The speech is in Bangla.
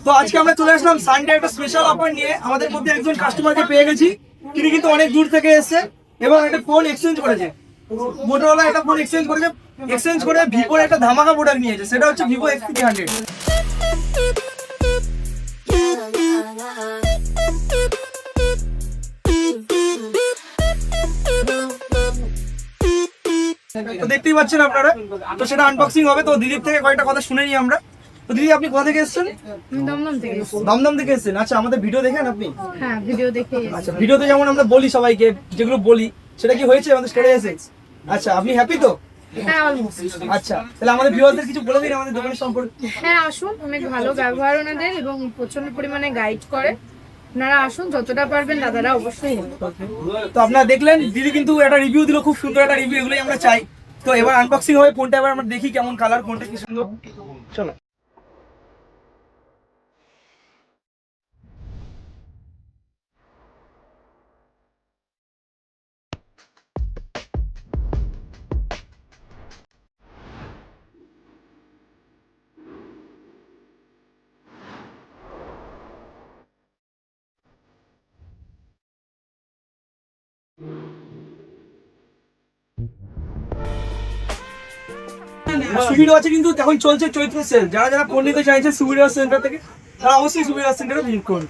তো আজকে আমরা চলে আসলাম সানডে একটা স্পেশাল অফার নিয়ে। আমাদের মধ্যে একজন কাস্টমারকে পেয়ে গেছি, তিনি কিন্তু অনেক দূর থেকে এসেছে এবং একটা ফোন এক্সচেঞ্জ করেছে। মোটরোলা একটা ফোন এক্সচেঞ্জ করে ভিভোর একটা ধামাকা প্রোডাক্ট নিয়েছে, সেটা হচ্ছে ভিভো X300। তো দেখতেই পাচ্ছেন আপনারা, তো সেটা আনবক্সিং হবে। তো দিদির থেকে কয়েকটা কথা শুনে নিই আমরা। তো দিদি, আপনি কোথা থেকে এসেছেন? দমদম থেকে এসেছেন। আচ্ছা, আমাদের ভিডিও দেখেন আপনি? হ্যাঁ, ভিডিও দেখে। আচ্ছা, ভিডিওতে যেমন আমরা বলি সবাইকে, যেগুলো বলি সেটা কি হয়েছে আমাদের স্টেটে এসে? আচ্ছা, আপনি হ্যাপি তো? হ্যাঁ, অলমোস্ট। আচ্ছা, তাহলে আমাদের ভিউয়ারদের কিছু বলে দিন আমাদের দোকানের সম্পর্কে। হ্যাঁ, আসুন, অনেক ভালো ব্যবহার ওনাদের এবং প্রচন্ড পরিমাণে গাইড করে। আপনারা আসুন, যতটা পারবেন দাদারা অবশ্যই help করবে। তো আপনারা দেখলেন, দিদি কিন্তু একটা রিভিউ দিল, খুব সুন্দর একটা রিভিউ, এগুলোই আমরা চাই। তো এবার আনবক্সিং হবে ফোনটা, এবার আমরা দেখি কেমন কালার, ফোনটা কি সুন্দর। চলো। সুবিধা আছে কিন্তু এখন চলছে চৈত্র সেল। যারা যারা ফোন নিতে চাইছে সুবিধা সেন্টার থেকে, তারা অবশ্যই সুবিধা সেন্টারে ভিজিট করুন।